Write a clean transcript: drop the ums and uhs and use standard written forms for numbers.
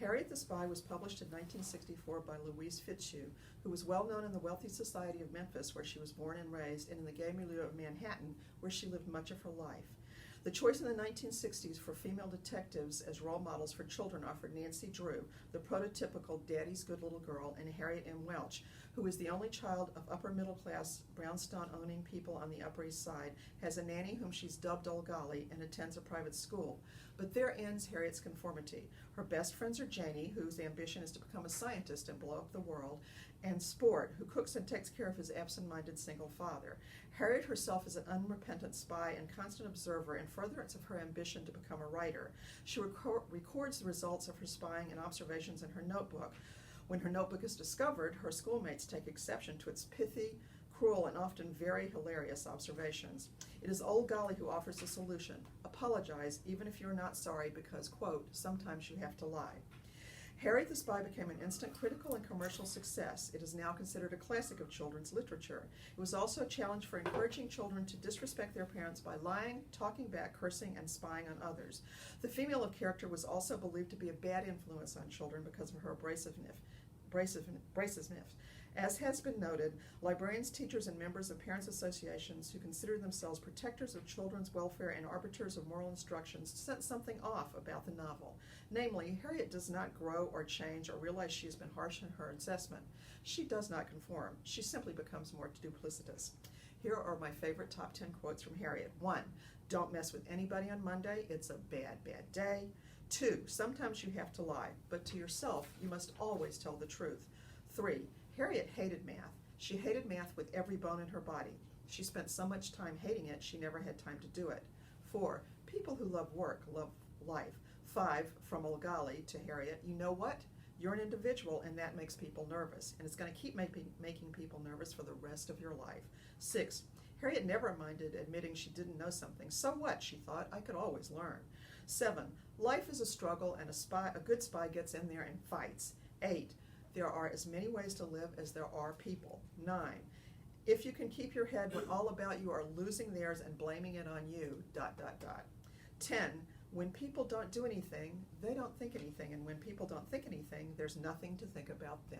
Harriet the Spy was published in 1964 by Louise Fitzhugh, who was well known in the wealthy society of Memphis, where she was born and raised, and in the gay milieu of Manhattan, where she lived much of her life. The choice in the 1960s for female detectives as role models for children offered Nancy Drew, the prototypical daddy's good little girl, and Harriet M. Welch, who is the only child of upper-middle-class brownstone-owning people on the Upper East Side, has a nanny whom she's dubbed Old Golly, and attends a private school. But there ends Harriet's conformity. Her best friends are Janie, whose ambition is to become a scientist and blow up the world, and Sport, who cooks and takes care of his absent-minded single father. Harriet herself is an unrepentant spy and constant observer in furtherance of her ambition to become a writer. She records the results of her spying and observations in her notebook. When her notebook is discovered, her schoolmates take exception to its pithy, cruel, and often very hilarious observations. It is Old Golly who offers the solution. Apologize, even if you're not sorry, because, quote, sometimes you have to lie. Harriet the Spy became an instant critical and commercial success. It is now considered a classic of children's literature. It was also a challenge for encouraging children to disrespect their parents by lying, talking back, cursing, and spying on others. The female of character was also believed to be a bad influence on children because of her abrasiveness. As has been noted, librarians, teachers, and members of parents' associations who consider themselves protectors of children's welfare and arbiters of moral instructions sense something off about the novel. Namely, Harriet does not grow or change or realize she has been harsh in her assessment. She does not conform. She simply becomes more duplicitous. Here are my favorite top 10 quotes from Harriet. 1. Don't mess with anybody on Monday. It's a bad, bad day. 2. Sometimes you have to lie, but to yourself, you must always tell the truth. 3. Harriet hated math. She hated math with every bone in her body. She spent so much time hating it, she never had time to do it. 4. People who love work love life. 5. From Old Golly to Harriet, you know what? You're an individual, and that makes people nervous, and it's going to keep making people nervous for the rest of your life. 6. Harriet never minded admitting she didn't know something. So what, she thought, I could always learn. 7. Life is a struggle, and a good spy gets in there and fights. 8. There are as many ways to live as there are people. 9. If you can keep your head when all about you are losing theirs and blaming it on you, ... 10. When people don't do anything, they don't think anything, and when people don't think anything, there's nothing to think about them.